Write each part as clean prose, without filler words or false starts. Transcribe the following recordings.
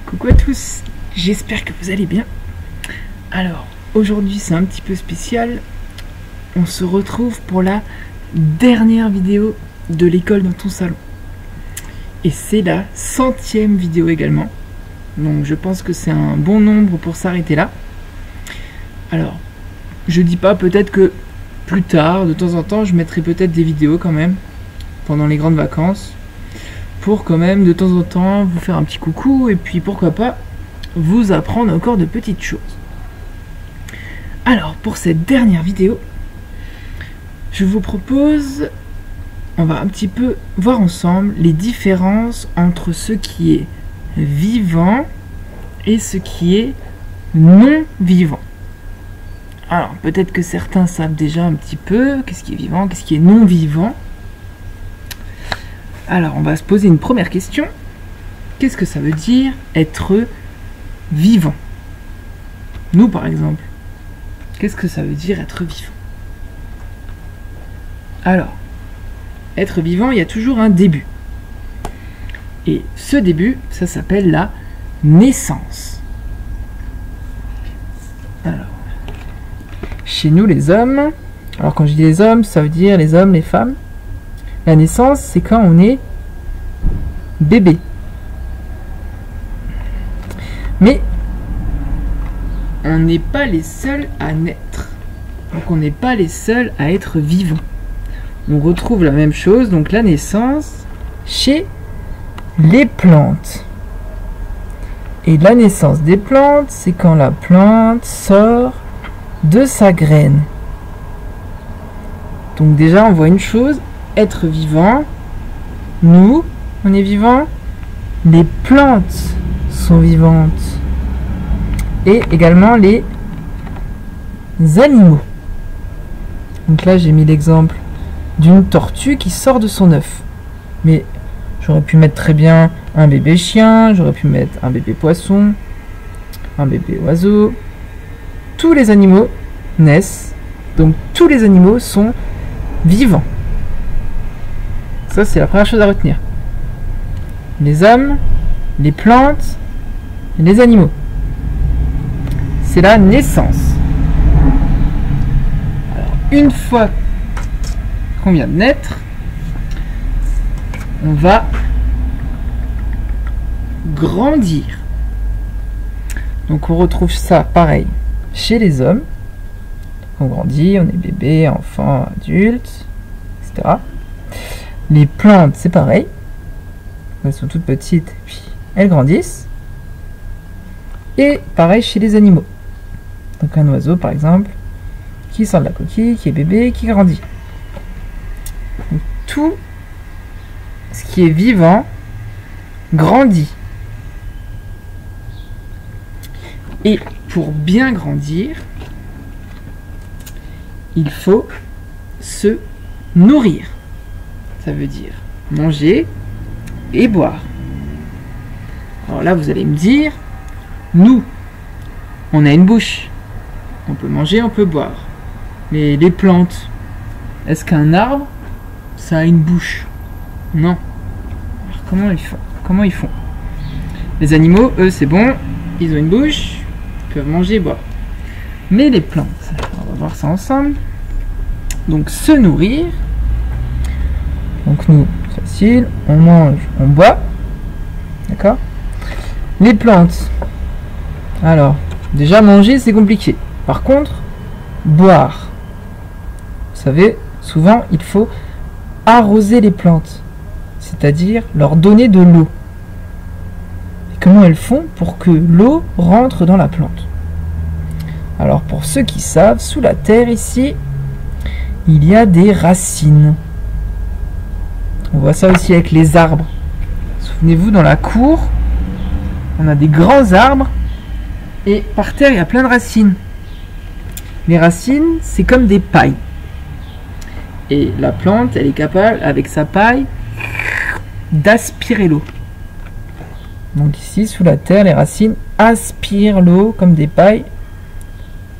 Coucou à tous, j'espère que vous allez bien. Alors, aujourd'hui c'est un petit peu spécial. On se retrouve pour la dernière vidéo de l'école dans ton salon. Et c'est la 100e vidéo également. Donc je pense que c'est un bon nombre pour s'arrêter là. Alors, je dis pas, peut-être que plus tard, de temps en temps, je mettrai peut-être des vidéos quand même, pendant les grandes vacances, pour quand même de temps en temps vous faire un petit coucou et puis pourquoi pas vous apprendre encore de petites choses. Alors pour cette dernière vidéo, je vous propose, on va un petit peu voir ensemble les différences entre ce qui est vivant et ce qui est non vivant. Alors peut-être que certains savent déjà un petit peu qu'est-ce qui est vivant, qu'est-ce qui est non vivant. Alors, on va se poser une première question. Qu'est-ce que ça veut dire être vivant? Nous, par exemple, qu'est-ce que ça veut dire être vivant? Alors, être vivant, il y a toujours un début. Et ce début, ça s'appelle la naissance. Alors, chez nous, les hommes, alors quand je dis les hommes, ça veut dire les hommes, les femmes. La naissance, c'est quand on est bébé. Mais on n'est pas les seuls à naître. Donc on n'est pas les seuls à être vivants. On retrouve la même chose, donc la naissance, chez les plantes. Et la naissance des plantes, c'est quand la plante sort de sa graine. Donc déjà, on voit une chose. Être vivant, nous, on est vivant, les plantes sont vivantes et également les animaux. Donc là j'ai mis l'exemple d'une tortue qui sort de son œuf, mais j'aurais pu mettre très bien un bébé chien, j'aurais pu mettre un bébé poisson, un bébé oiseau. Tous les animaux naissent, donc tous les animaux sont vivants. Ça, c'est la première chose à retenir. Les hommes, les plantes, et les animaux. C'est la naissance. Alors, une fois qu'on vient de naître, on va grandir. Donc, on retrouve ça pareil chez les hommes. On grandit, on est bébé, enfant, adulte, etc. Les plantes, c'est pareil. Elles sont toutes petites, puis elles grandissent. Et pareil chez les animaux. Donc un oiseau, par exemple, qui sort de la coquille, qui est bébé, qui grandit. Donc, tout ce qui est vivant grandit. Et pour bien grandir, il faut se nourrir. Ça veut dire manger et boire. Alors là, vous allez me dire, nous, on a une bouche. On peut manger, on peut boire. Mais les plantes, est-ce qu'un arbre, ça a une bouche? Non. Alors comment ils font? Comment ils font? Les animaux, eux, c'est bon, ils ont une bouche, ils peuvent manger et boire. Mais les plantes, on va voir ça ensemble. Donc se nourrir. Donc nous, facile, on mange, on boit. D'accord? Les plantes. Alors, déjà manger, c'est compliqué. Par contre, boire. Vous savez, souvent, il faut arroser les plantes. C'est-à-dire leur donner de l'eau. Et comment elles font pour que l'eau rentre dans la plante? Alors, pour ceux qui savent, sous la terre, ici, il y a des racines. On voit ça aussi avec les arbres. Souvenez-vous, dans la cour, on a des grands arbres et par terre, il y a plein de racines. Les racines, c'est comme des pailles. Et la plante, elle est capable, avec sa paille, d'aspirer l'eau. Donc ici, sous la terre, les racines aspirent l'eau comme des pailles.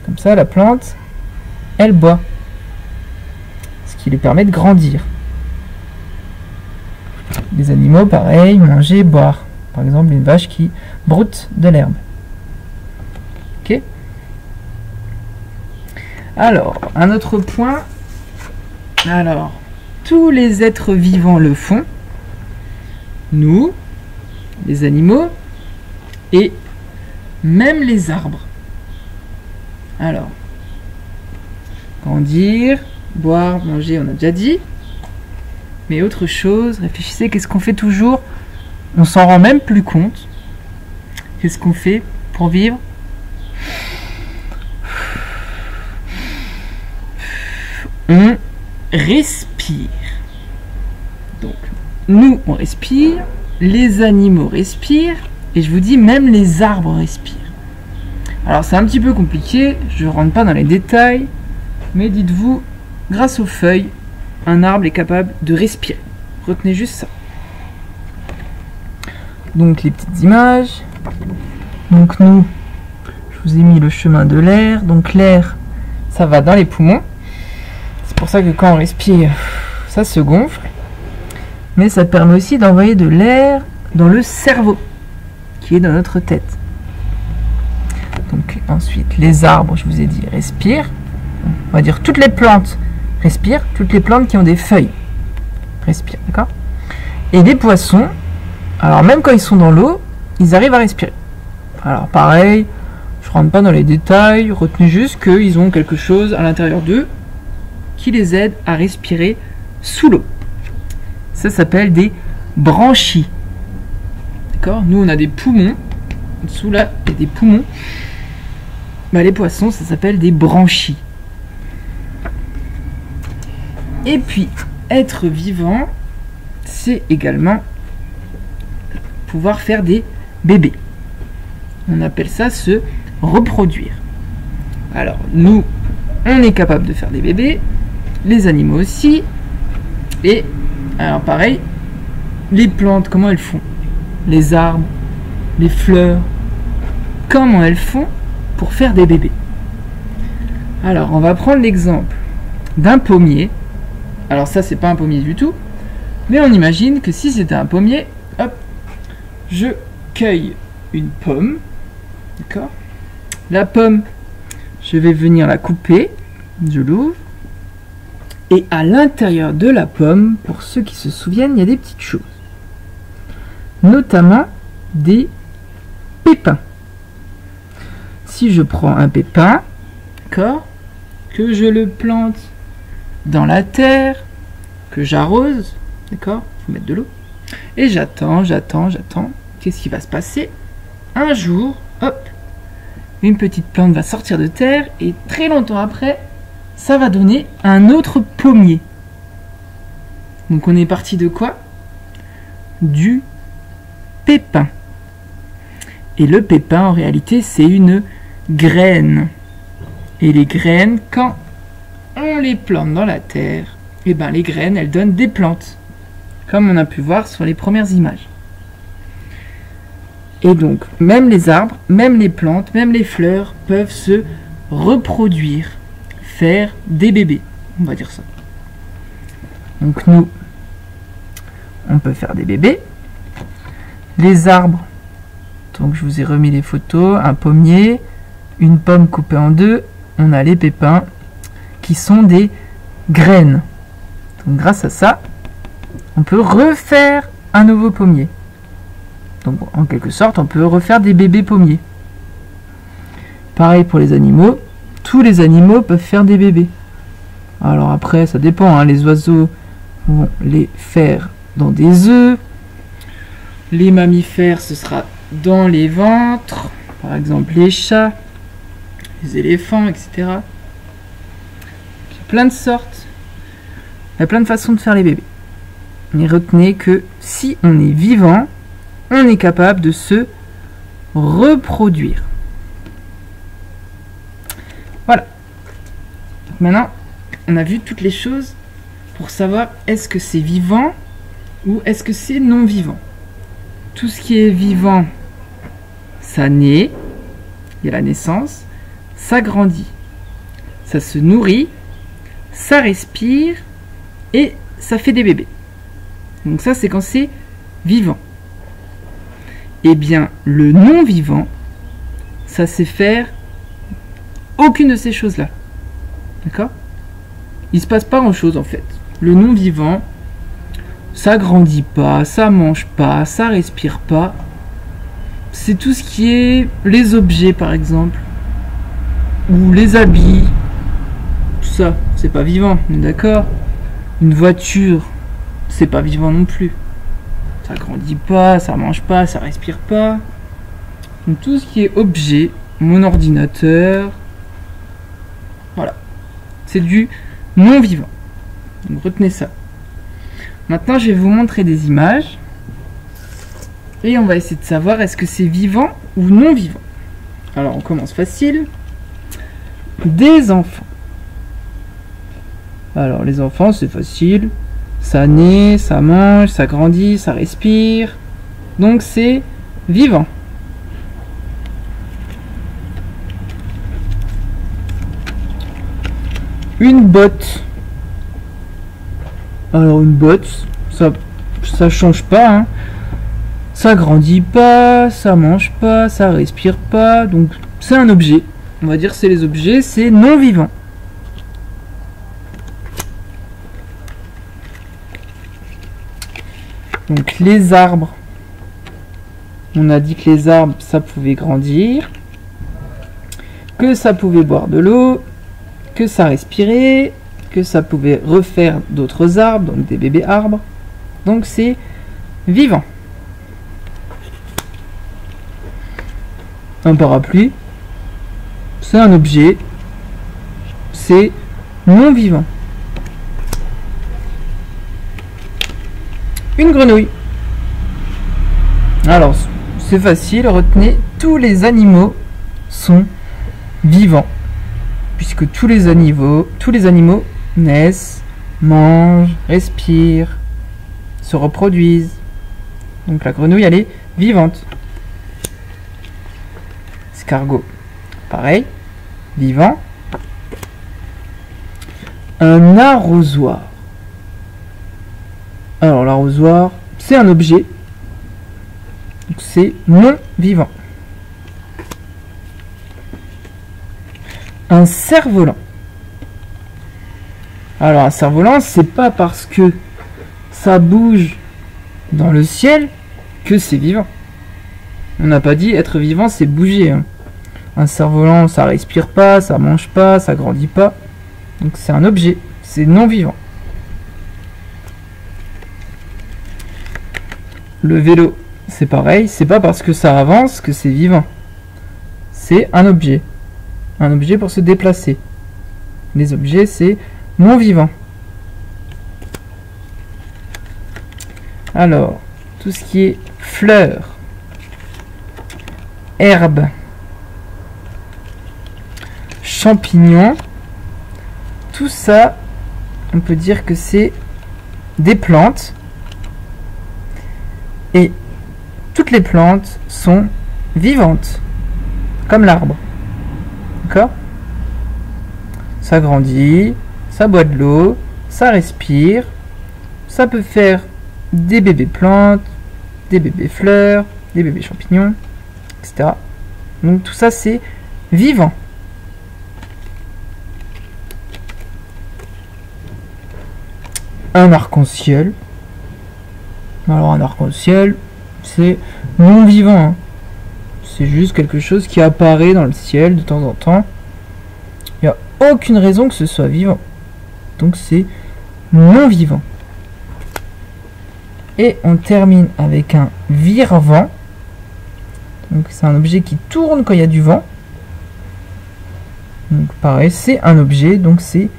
Comme ça, la plante, elle boit. Ce qui lui permet de grandir. Les animaux, pareil, manger, boire. Par exemple, une vache qui broute de l'herbe. Ok? Alors, un autre point. Alors, tous les êtres vivants le font. Nous, les animaux, et même les arbres. Alors, grandir, boire, manger, on a déjà dit. Mais autre chose, réfléchissez, qu'est-ce qu'on fait toujours? On s'en rend même plus compte. Qu'est-ce qu'on fait pour vivre? On respire. Donc, nous, on respire, les animaux respirent, et je vous dis, même les arbres respirent. Alors, c'est un petit peu compliqué, je ne rentre pas dans les détails, mais dites-vous, grâce aux feuilles, un arbre est capable de respirer. Retenez juste ça. Donc, les petites images. Donc, nous, je vous ai mis le chemin de l'air. Donc, l'air, ça va dans les poumons. C'est pour ça que quand on respire, ça se gonfle. Mais ça permet aussi d'envoyer de l'air dans le cerveau, qui est dans notre tête. Donc ensuite, les arbres, je vous ai dit, respirent. On va dire toutes les plantes respirent. Toutes les plantes qui ont des feuilles respirent, d'accord? Et les poissons, alors même quand ils sont dans l'eau, ils arrivent à respirer. Alors pareil, je ne rentre pas dans les détails, retenez juste qu'ils ont quelque chose à l'intérieur d'eux qui les aide à respirer sous l'eau. Ça s'appelle des branchies. D'accord? Nous, on a des poumons. En dessous, là, il y a des poumons. Bah, les poissons, ça s'appelle des branchies. Et puis, être vivant, c'est également pouvoir faire des bébés. On appelle ça se reproduire. Alors, nous, on est capable de faire des bébés. Les animaux aussi. Et alors pareil, les plantes, comment elles font? Les arbres, les fleurs, comment elles font pour faire des bébés? Alors on va prendre l'exemple d'un pommier. Alors ça, c'est pas un pommier du tout, mais on imagine que si c'était un pommier, hop, je cueille une pomme, d'accord? La pomme, je vais venir la couper, je l'ouvre. Et à l'intérieur de la pomme, pour ceux qui se souviennent, il y a des petites choses. Notamment des pépins. Si je prends un pépin, d'accord, que je le plante dans la terre, que j'arrose, d'accord, il faut mettre de l'eau, et j'attends, qu'est-ce qui va se passer? Un jour, hop, une petite plante va sortir de terre, et très longtemps après, ça va donner un autre pommier. Donc on est parti de quoi? Du pépin. Et le pépin, en réalité, c'est une graine. Et les graines, quand on les plante dans la terre, et ben les graines, elles donnent des plantes. Comme on a pu voir sur les premières images. Et donc, même les arbres, même les plantes, même les fleurs peuvent se reproduire. Faire des bébés, on va dire ça. Donc nous, on peut faire des bébés. Les arbres, donc je vous ai remis les photos, un pommier, une pomme coupée en deux, on a les pépins qui sont des graines. Donc grâce à ça, on peut refaire un nouveau pommier. Donc en quelque sorte, on peut refaire des bébés pommiers. Pareil pour les animaux. Tous les animaux peuvent faire des bébés. Alors après, ça dépend. Hein, les oiseaux vont les faire dans des œufs. Les mammifères, ce sera dans les ventres. Par exemple, les chats, les éléphants, etc. Il y a plein de sortes. Il y a plein de façons de faire les bébés. Mais retenez que si on est vivant, on est capable de se reproduire. Voilà. Donc maintenant, on a vu toutes les choses pour savoir est-ce que c'est vivant ou est-ce que c'est non vivant. Tout ce qui est vivant, ça naît, il y a la naissance, ça grandit, ça se nourrit, ça respire et ça fait des bébés. Donc ça, c'est quand c'est vivant. Eh bien, le non-vivant, ça sait faire aucune de ces choses-là. D'accord? Il se passe pas grand-chose en fait. Le non-vivant, ça grandit pas, ça mange pas, ça respire pas. C'est tout ce qui est les objets par exemple, ou les habits. Tout ça, c'est pas vivant, d'accord? Une voiture, c'est pas vivant non plus. Ça grandit pas, ça mange pas, ça respire pas. Donc tout ce qui est objet, mon ordinateur, voilà, c'est du non-vivant. Donc retenez ça. Maintenant, je vais vous montrer des images et on va essayer de savoir est-ce que c'est vivant ou non vivant. Alors on commence facile. Des enfants. Alors les enfants, c'est facile. Ça naît, ça mange, ça grandit, ça respire. Donc c'est vivant. Une botte. Alors une botte, ça change pas, hein. Ça grandit pas, ça mange pas, ça respire pas, donc c'est un objet. On va dire c'est les objets, c'est non vivant. Donc les arbres, on a dit que les arbres ça pouvait grandir, que ça pouvait boire de l'eau, que ça respirait, que ça pouvait refaire d'autres arbres, donc des bébés arbres. Donc c'est vivant. Un parapluie, c'est un objet, c'est non vivant. Une grenouille. Alors, c'est facile, retenez, tous les animaux sont vivants. Puisque tous les animaux naissent, mangent, respirent, se reproduisent. Donc la grenouille, elle est vivante. Escargot, pareil, vivant. Un arrosoir. Alors l'arrosoir, c'est un objet, donc c'est non vivant. Un cerf-volant. Alors un cerf-volant, c'est pas parce que ça bouge dans le ciel que c'est vivant. On n'a pas dit être vivant, c'est bouger, hein. Un cerf-volant, ça respire pas, ça mange pas, ça grandit pas. Donc c'est un objet, c'est non vivant. Le vélo, c'est pareil, c'est pas parce que ça avance que c'est vivant. C'est un objet. Un objet pour se déplacer. Les objets, c'est non vivant. Alors, tout ce qui est fleurs, herbes, champignons, tout ça, on peut dire que c'est des plantes. Et toutes les plantes sont vivantes, comme l'arbre. D'accord? Ça grandit, ça boit de l'eau, ça respire, ça peut faire des bébés plantes, des bébés fleurs, des bébés champignons, etc. Donc tout ça c'est vivant. Un arc-en-ciel. Alors un arc-en-ciel, c'est non vivant, hein. C'est juste quelque chose qui apparaît dans le ciel de temps en temps. Il n'y a aucune raison que ce soit vivant. Donc c'est non vivant. Et on termine avec un vire-vent. Donc c'est un objet qui tourne quand il y a du vent. Donc pareil, c'est un objet, donc c'est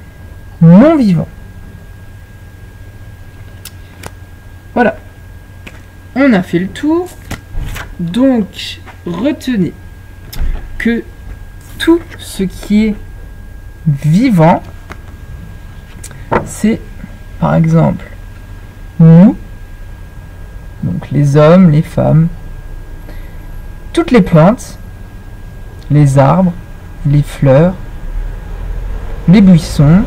non vivant. Voilà. On a fait le tour. Donc retenez que tout ce qui est vivant, c'est par exemple nous, donc les hommes, les femmes, toutes les plantes, les arbres, les fleurs, les buissons,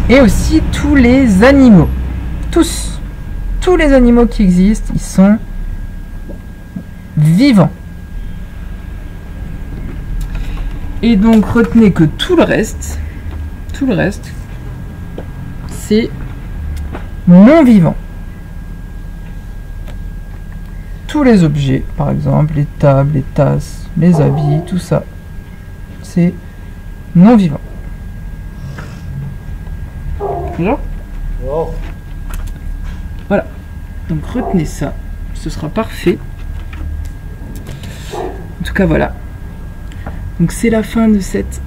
et aussi tous les animaux, tous tous les animaux qui existent, ils sont vivants. Et donc retenez que tout le reste, c'est non vivant. Tous les objets, par exemple, les tables, les tasses, les habits, tout ça, c'est non vivant. Bonjour. Oh. Voilà. Donc retenez ça, ce sera parfait. En tout cas, voilà. Donc c'est la fin de cette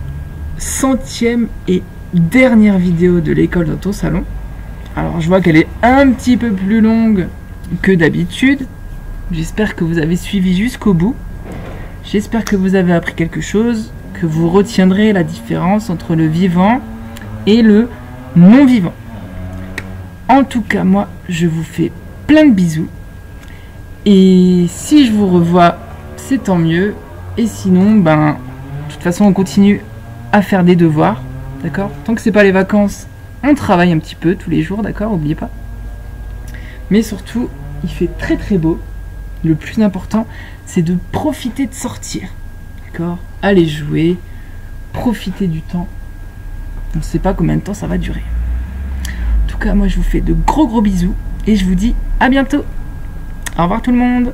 100e et dernière vidéo de l'école dans ton salon. Alors je vois qu'elle est un petit peu plus longue que d'habitude. J'espère que vous avez suivi jusqu'au bout. J'espère que vous avez appris quelque chose, que vous retiendrez la différence entre le vivant et le non vivant. En tout cas, moi, je vous fais plein de bisous. Et si je vous revois, c'est tant mieux. Et sinon, ben, de toute façon, on continue à faire des devoirs. D'accord? Tant que c'est pas les vacances, on travaille un petit peu tous les jours, d'accord? N'oubliez pas. Mais surtout, il fait très très beau. Le plus important, c'est de profiter de sortir. D'accord? Allez jouer, profiter du temps. On ne sait pas combien de temps ça va durer. En tout cas, moi je vous fais de gros bisous et je vous dis à bientôt. Au revoir tout le monde.